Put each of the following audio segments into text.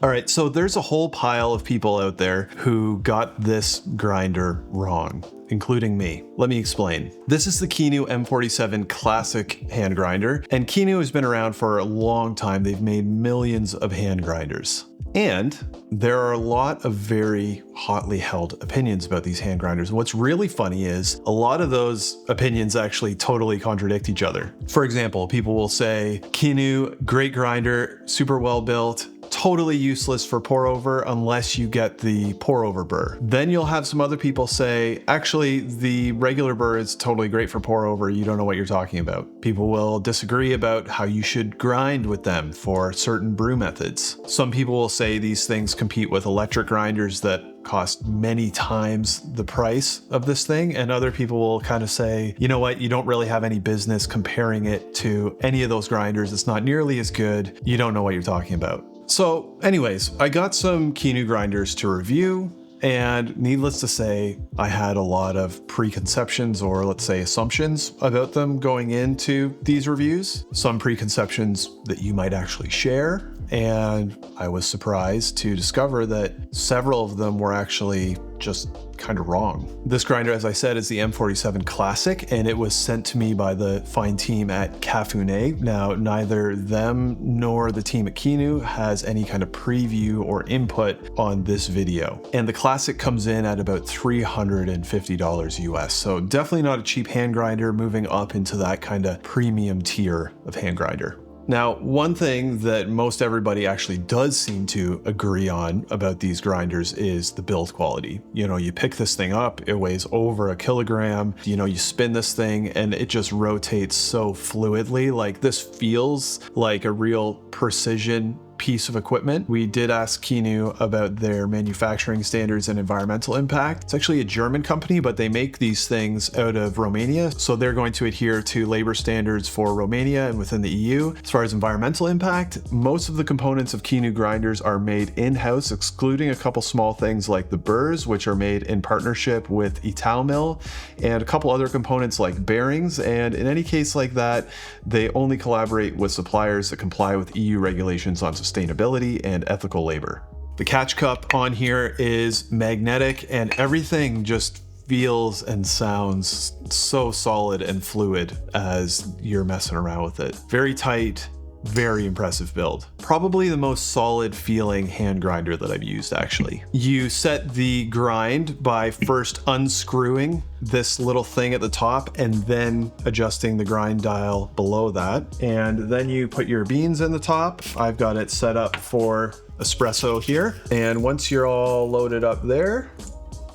All right, so there's a whole pile of people out there who got this grinder wrong, including me. Let me explain. This is the Kinu M47 Classic hand grinder, and Kinu has been around for a long time. They've made millions of hand grinders. And there are a lot of very hotly held opinions about these hand grinders. What's really funny is a lot of those opinions actually totally contradict each other. For example, people will say, Kinu, great grinder, super well built, totally useless for pour over unless you get the pour over burr. Then you'll have some other people say, actually, the regular burr is totally great for pour over. You don't know what you're talking about. People will disagree about how you should grind with them for certain brew methods. Some people will say these things compete with electric grinders that cost many times the price of this thing. And other people will kind of say, you know what, you don't really have any business comparing it to any of those grinders. It's not nearly as good. You don't know what you're talking about. So anyways, I got some Kinu grinders to review, and needless to say, I had a lot of preconceptions, or let's say assumptions, about them going into these reviews. Some preconceptions that you might actually share, and I was surprised to discover that several of them were actually just kind of wrong. This grinder, as I said, is the M47 Classic, and it was sent to me by the fine team at Cafune. Now, neither them nor the team at Kinu has any kind of preview or input on this video. And the Classic comes in at about $350 US. So definitely not a cheap hand grinder, moving up into that kind of premium tier of hand grinder. Now, one thing that most everybody actually does seem to agree on about these grinders is the build quality. You know, you pick this thing up, it weighs over a kilogram, you know, you spin this thing and it just rotates so fluidly. Like, this feels like a real precision piece of equipment. We did ask Kinu about their manufacturing standards and environmental impact. It's actually a German company, but they make these things out of Romania. So they're going to adhere to labor standards for Romania and within the EU. As far as environmental impact, most of the components of Kinu grinders are made in-house, excluding a couple small things like the burrs, which are made in partnership with Italmill, and a couple other components like bearings. And in any case like that, they only collaborate with suppliers that comply with EU regulations on sustainability and ethical labor. The catch cup on here is magnetic, and everything just feels and sounds so solid and fluid as you're messing around with it. Very tight, very impressive build. Probably the most solid feeling hand grinder that I've used, actually. You set the grind by first unscrewing this little thing at the top and then adjusting the grind dial below that. And then you put your beans in the top. I've got it set up for espresso here. And once you're all loaded up there,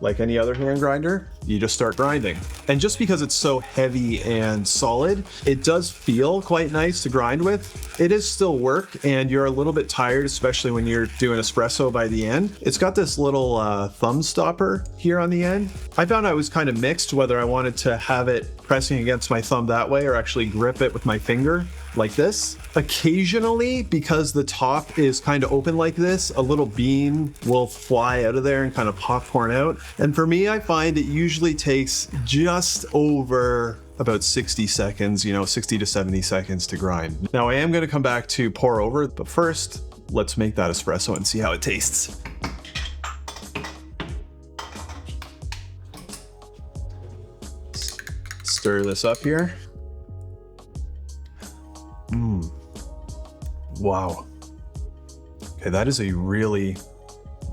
like any other hand grinder, you just start grinding. And just because it's so heavy and solid, it does feel quite nice to grind with. It is still work, and you're a little bit tired, especially when you're doing espresso by the end. It's got this little thumb stopper here on the end. I found I was kind of mixed whether I wanted to have it pressing against my thumb that way or actually grip it with my finger like this. Occasionally, because the top is kind of open like this, a little bean will fly out of there and kind of popcorn out. And for me, I find it usually takes just over about 60 seconds, 60 to 70 seconds to grind. Now, I am going to come back to pour over, but first, let's make that espresso and see how it tastes. Stir this up here. Wow. Okay, that is a really,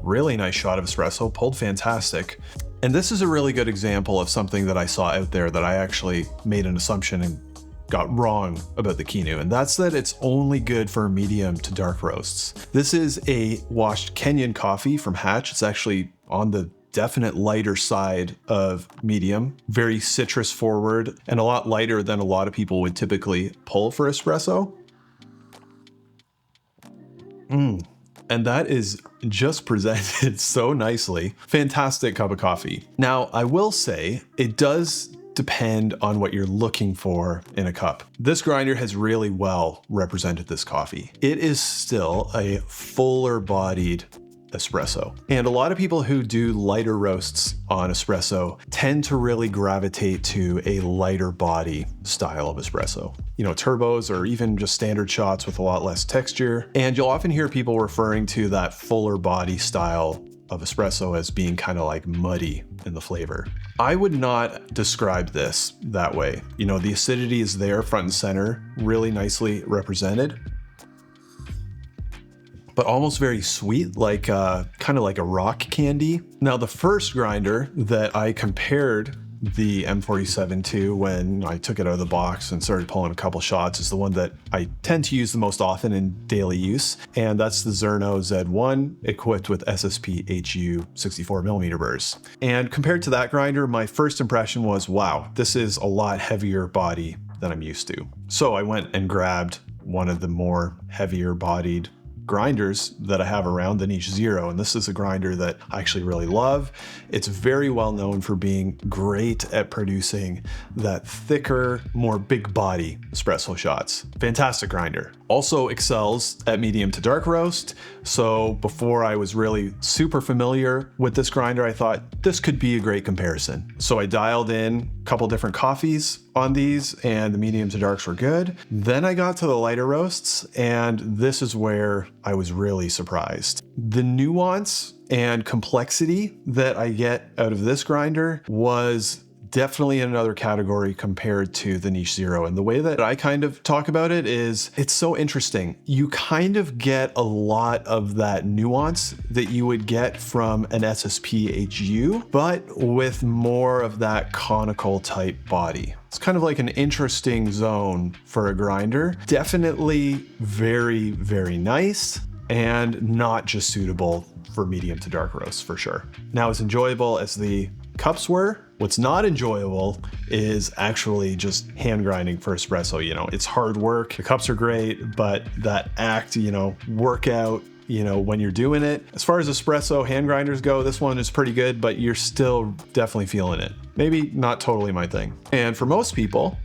really nice shot of espresso, pulled fantastic. And this is a really good example of something that I saw out there that I actually made an assumption and got wrong about the Kinu, and that's that it's only good for medium to dark roasts. This is a washed Kenyan coffee from Hatch. It's actually on the definite lighter side of medium, very citrus forward, and a lot lighter than a lot of people would typically pull for espresso. And that is just presented so nicely. Fantastic cup of coffee. Now, I will say it does depend on what you're looking for in a cup. This grinder has really well represented this coffee. It is still a fuller bodied espresso. And a lot of people who do lighter roasts on espresso tend to really gravitate to a lighter body style of espresso. You know, turbos or even just standard shots with a lot less texture. And you'll often hear people referring to that fuller body style of espresso as being kind of like muddy in the flavor. I would not describe this that way. You know, the acidity is there front and center, really nicely represented, but almost very sweet, like kind of like a rock candy. Now, the first grinder that I compared the M47 to when I took it out of the box and started pulling a couple shots is the one that I tend to use the most often in daily use. And that's the Zerno Z1 equipped with SSP HU 64mm burrs. And compared to that grinder, my first impression was, wow, this is a lot heavier body than I'm used to. So I went and grabbed one of the more heavier bodied grinders that I have around, the Niche Zero, and this is a grinder that I actually really love. It's very well known for being great at producing that thicker, more big body espresso shots. Fantastic grinder. Also excels at medium to dark roast. So before I was really super familiar with this grinder, I thought this could be a great comparison. So I dialed in a couple different coffees on these and the medium to darks were good. Then I got to the lighter roasts and this is where I was really surprised. The nuance and complexity that I get out of this grinder was definitely in another category compared to the Niche Zero. And the way that I kind of talk about it is it's so interesting. You kind of get a lot of that nuance that you would get from an SSP HU, but with more of that conical type body. It's kind of like an interesting zone for a grinder. Definitely very, very nice and not just suitable for medium to dark roasts for sure. Now, as enjoyable as the cups were, what's not enjoyable is actually just hand grinding for espresso. You know, it's hard work. The cups are great, but that workout, when you're doing it. As far as espresso hand grinders go, this one is pretty good, but you're still definitely feeling it. Maybe not totally my thing. And for most people,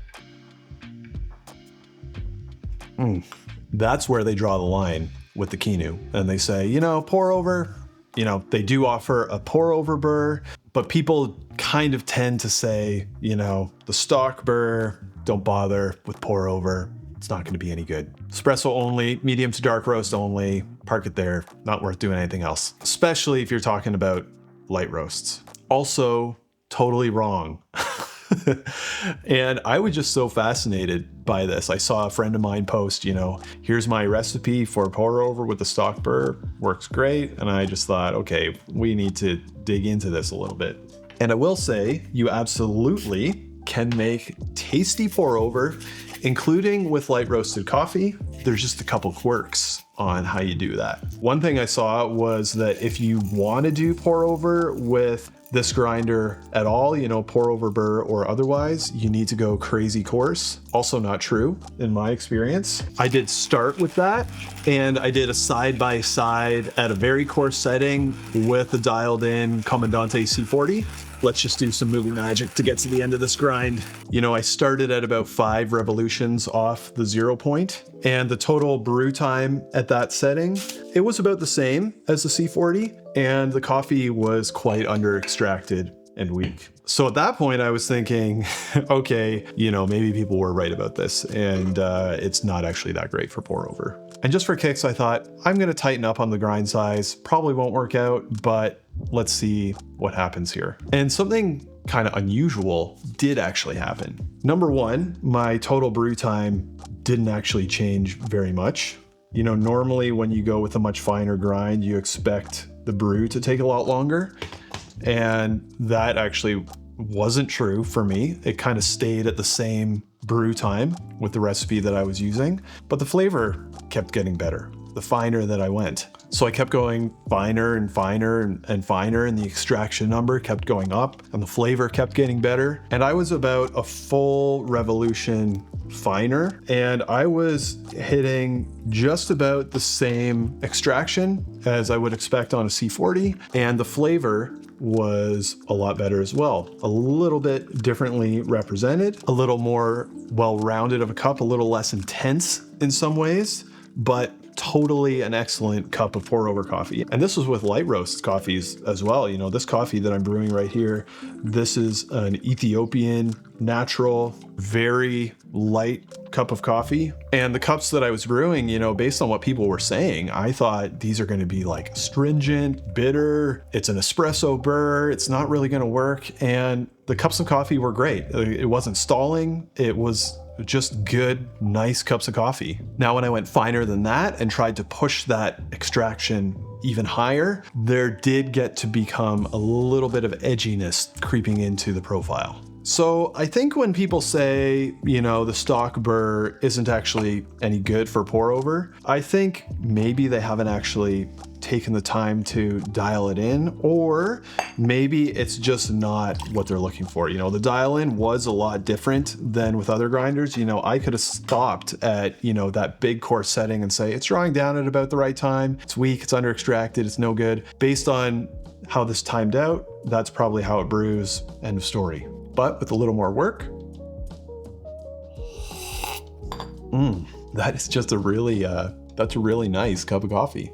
that's where they draw the line with the Kinu. And they say, pour over, they do offer a pour over burr, but people kind of tend to say, the stock burr, don't bother with pour over. It's not going to be any good. Espresso only, medium to dark roast only, park it there, not worth doing anything else, especially if you're talking about light roasts. Also, totally wrong. And I was just so fascinated by this. I saw a friend of mine post, here's my recipe for pour over with the stock burr, works great. And I just thought, okay, we need to dig into this a little bit. And I will say, you absolutely can make tasty pour over, including with light roasted coffee. There's just a couple quirks on how you do that. One thing I saw was that if you want to do pour over with this grinder at all, pour over burr or otherwise, you need to go crazy coarse. Also not true in my experience. I did start with that and I did a side-by-side at a very coarse setting with the dialed in Comandante C40. Let's just do some movie magic to get to the end of this grind. I started at about 5 revolutions off the 0 point, and the total brew time at that setting, it was about the same as the C40, and the coffee was quite under extracted and weak. So at that point I was thinking, okay, maybe people were right about this, and it's not actually that great for pour over. And just for kicks, I thought I'm gonna tighten up on the grind size. Probably won't work out, but let's see what happens here. And something kind of unusual did actually happen. Number one, my total brew time didn't actually change very much. Normally when you go with a much finer grind, you expect the brew to take a lot longer. And that actually wasn't true for me. It kind of stayed at the same brew time with the recipe that I was using, but the flavor kept getting better the finer that I went. So I kept going finer and finer and finer, and the extraction number kept going up and the flavor kept getting better. And I was about a full revolution finer, and I was hitting just about the same extraction as I would expect on a C40, and the flavor was a lot better as well. A little bit differently represented, a little more well-rounded of a cup, a little less intense in some ways, but totally an excellent cup of pour over coffee. And this was with light roast coffees as well. You know, this coffee that I'm brewing right here, this is an Ethiopian natural, very light cup of coffee. And the cups that I was brewing, you know, based on what people were saying, I thought these are going to be like astringent, bitter. It's an espresso burr. It's not really going to work. And the cups of coffee were great. It wasn't stalling. It was just good, nice cups of coffee. Now, when I went finer than that and tried to push that extraction even higher, there did get to become a little bit of edginess creeping into the profile. So I think when people say, you know, the stock burr isn't actually any good for pour over, I think maybe they haven't actually taken the time to dial it in, or maybe it's just not what they're looking for. You know, the dial in was a lot different than with other grinders. You know, I could have stopped at, you know, that big core setting and say, it's drawing down at about the right time. It's weak, it's under extracted, it's no good. Based on how this timed out, that's probably how it brews, end of story. But with a little more work, that is just a really, that's a really nice cup of coffee.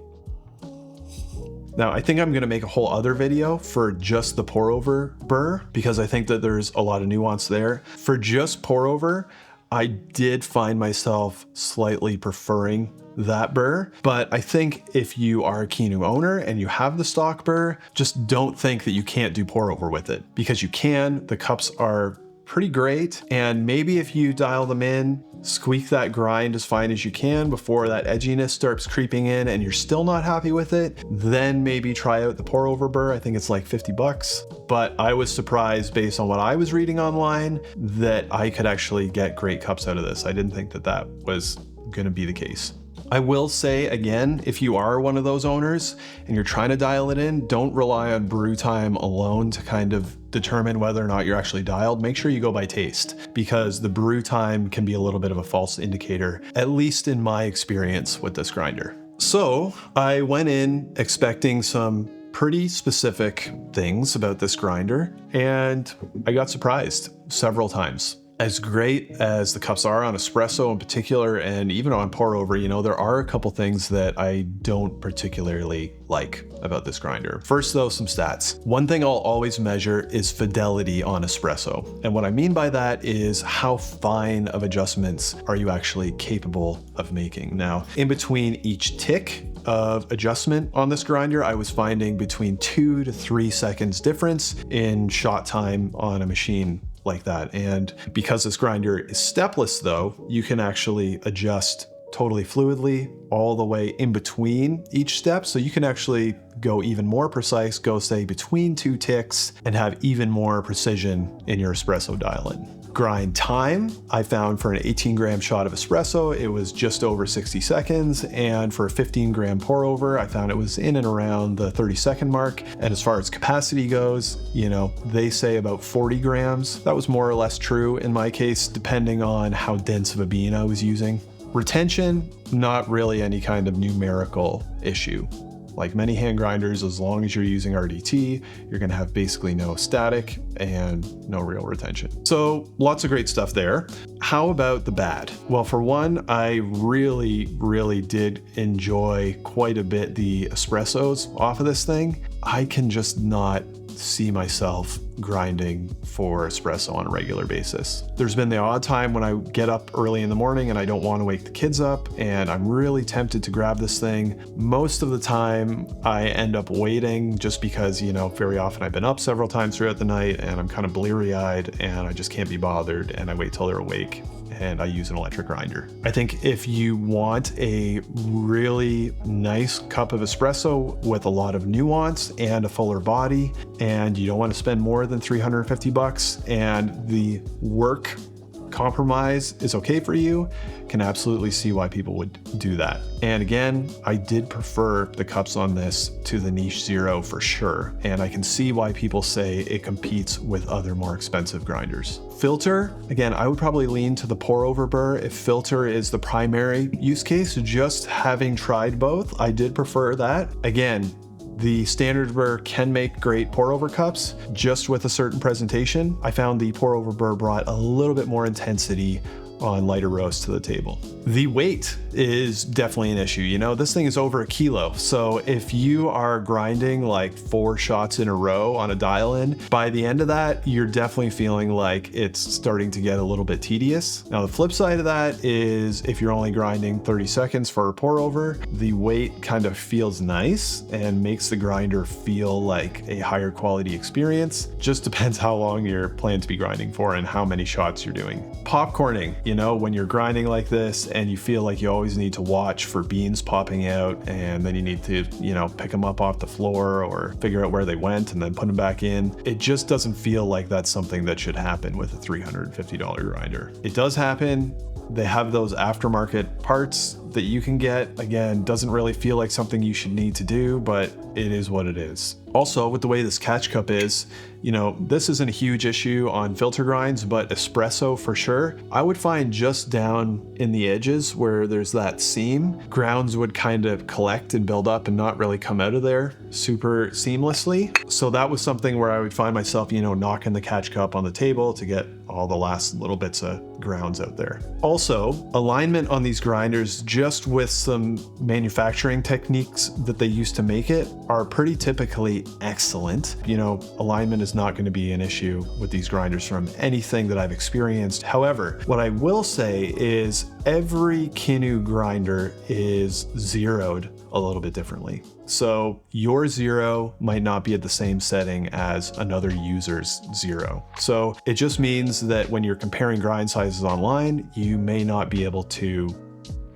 Now, I think I'm going to make a whole other video for just the pour over burr, because I think that there's a lot of nuance there. For just pour over, I did find myself slightly preferring that burr, but I think if you are a Kinu owner and you have the stock burr, just don't think that you can't do pour over with it, because you can. The cups are pretty great, and maybe if you dial them in, squeak that grind as fine as you can before that edginess starts creeping in and you're still not happy with it, then maybe try out the pour over burr. I think it's like 50 bucks, but I was surprised based on what I was reading online that I could actually get great cups out of this. I didn't think that that was going to be the case. I will say again, if you are one of those owners and you're trying to dial it in, don't rely on brew time alone to kind of determine whether or not you're actually dialed. Make sure you go by taste, because the brew time can be a little bit of a false indicator, at least in my experience with this grinder. So I went in expecting some pretty specific things about this grinder, and I got surprised several times. As great as the cups are on espresso in particular, and even on pour over, you know, there are a couple things that I don't particularly like about this grinder. First though, some stats. One thing I'll always measure is fidelity on espresso. And what I mean by that is how fine of adjustments are you actually capable of making. Now, in between each tick of adjustment on this grinder, I was finding between 2 to 3 seconds difference in shot time on a machine like that. And because this grinder is stepless though, you can actually adjust totally fluidly all the way in between each step. So you can actually go even more precise, go say between 2 ticks, and have even more precision in your espresso dial-in. Grind time, I found for an 18 gram shot of espresso, it was just over 60 seconds. And for a 15 gram pour over, I found it was in and around the 30-second mark. And as far as capacity goes, you know, they say about 40 grams. That was more or less true in my case, depending on how dense of a bean I was using. Retention, not really any kind of numerical issue. Like many hand grinders, as long as you're using RDT, you're gonna have basically no static and no real retention. So lots of great stuff there. How about the bad? Well, for one, I really did enjoy quite a bit the espressos off of this thing. I can just not see myself grinding for espresso on a regular basis. There's been the odd time when I get up early in the morning and I don't want to wake the kids up and I'm really tempted to grab this thing. Most of the time I end up waiting, just because, you know, very often I've been up several times throughout the night and I'm kind of bleary-eyed and I just can't be bothered, and I wait till they're awake and I use an electric grinder. I think if you want a really nice cup of espresso with a lot of nuance and a fuller body, and you don't want to spend more than 350 bucks, and the work compromise is okay for you, can absolutely see why people would do that. And again, I did prefer the cups on this to the Niche Zero for sure, and I can see why people say it competes with other more expensive grinders. Filter, again, I would probably lean to the pour over burr if filter is the primary use case. Just having tried both, I did prefer that. Again, the standard burr can make great pour over cups just with a certain presentation. I found the pour over burr brought a little bit more intensity on lighter roast to the table. The weight is definitely an issue. You know, this thing is over 1 kilo. So if you are grinding like 4 shots in a row on a dial-in, by the end of that, you're definitely feeling like it's starting to get a little bit tedious. Now, the flip side of that is if you're only grinding 30 seconds for a pour over, the weight kind of feels nice and makes the grinder feel like a higher quality experience. Just depends how long you're planning to be grinding for and how many shots you're doing. Popcorning, you know, when you're grinding like this and you feel like you always need to watch for beans popping out, and then you need to, you know, pick them up off the floor or figure out where they went and then put them back in. It just doesn't feel like that's something that should happen with a $350 grinder. It does happen. They have those aftermarket parts that you can get. Again, doesn't really feel like something you should need to do, but it is what it is. Also, with the way this catch cup is, you know, this isn't a huge issue on filter grinds, but espresso for sure. I would find just down in the edges where there's that seam, grounds would kind of collect and build up and not really come out of there super seamlessly. So that was something where I would find myself, you know, knocking the catch cup on the table to get all the last little bits of grounds out there. Also, alignment on these grinders, just with some manufacturing techniques that they use to make it, are pretty typically excellent. You know, alignment is not going to be an issue with these grinders from anything that I've experienced. However, what I will say is every Kinu grinder is zeroed a little bit differently. So your zero might not be at the same setting as another user's zero. So it just means that when you're comparing grind sizes online, you may not be able to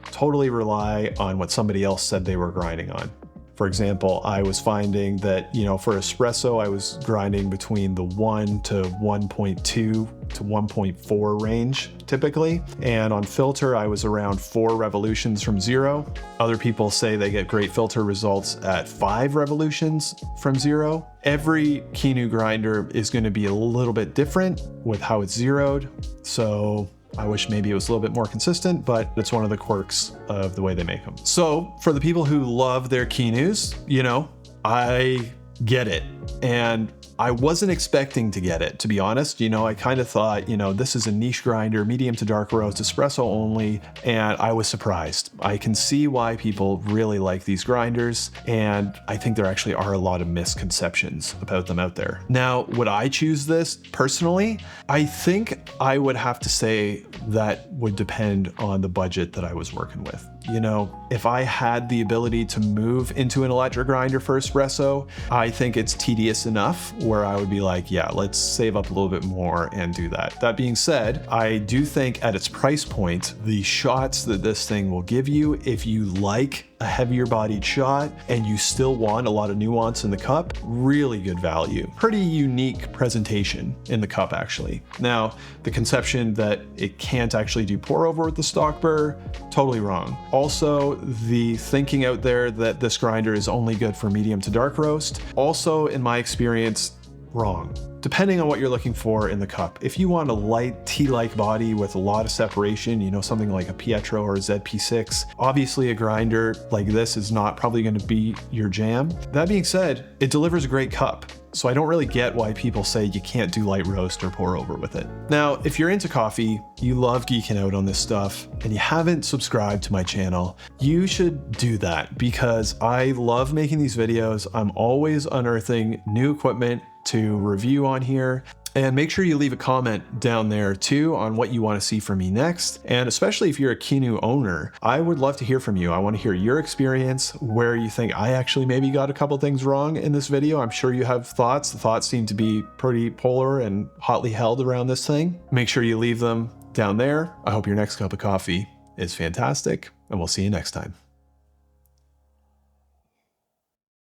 totally rely on what somebody else said they were grinding on. For example, I was finding that, you know, for espresso, I was grinding between the 1 to 1.2 to 1.4 range typically. And on filter, I was around 4 revolutions from zero. Other people say they get great filter results at 5 revolutions from zero. Every Kinu grinder is going to be a little bit different with how it's zeroed. So I wish maybe it was a little bit more consistent, but it's one of the quirks of the way they make them. So for the people who love their Kinus, you know, I get it. And I wasn't expecting to get it, to be honest. You know, I kind of thought, you know, this is a niche grinder, medium to dark roast, espresso only, and I was surprised. I can see why people really like these grinders, and I think there actually are a lot of misconceptions about them out there. Now, would I choose this personally? I think I would have to say that would depend on the budget that I was working with. You know, if I had the ability to move into an electric grinder for espresso, I think it's tedious enough where I would be like, yeah, let's save up a little bit more and do that. That being said, I do think at its price point, the shots that this thing will give you, if you like a heavier bodied shot and you still want a lot of nuance in the cup, really good value. Pretty unique presentation in the cup, actually. Now, the conception that it can't actually do pour over with the stock burr, totally wrong. Also, the thinking out there that this grinder is only good for medium to dark roast, also in my experience, wrong. Depending on what you're looking for in the cup. If you want a light tea-like body with a lot of separation, you know, something like a Pietro or a ZP6, obviously a grinder like this is not probably going to be your jam. That being said, it delivers a great cup. So I don't really get why people say you can't do light roast or pour over with it. Now, if you're into coffee, you love geeking out on this stuff, and you haven't subscribed to my channel, you should do that because I love making these videos. I'm always unearthing new equipment to review on here. And make sure you leave a comment down there too on what you want to see from me next. And especially if you're a Kinu owner, I would love to hear from you. I want to hear your experience, where you think I actually maybe got a couple things wrong in this video. I'm sure you have thoughts. The thoughts seem to be pretty polar and hotly held around this thing. Make sure you leave them down there. I hope your next cup of coffee is fantastic, and we'll see you next time.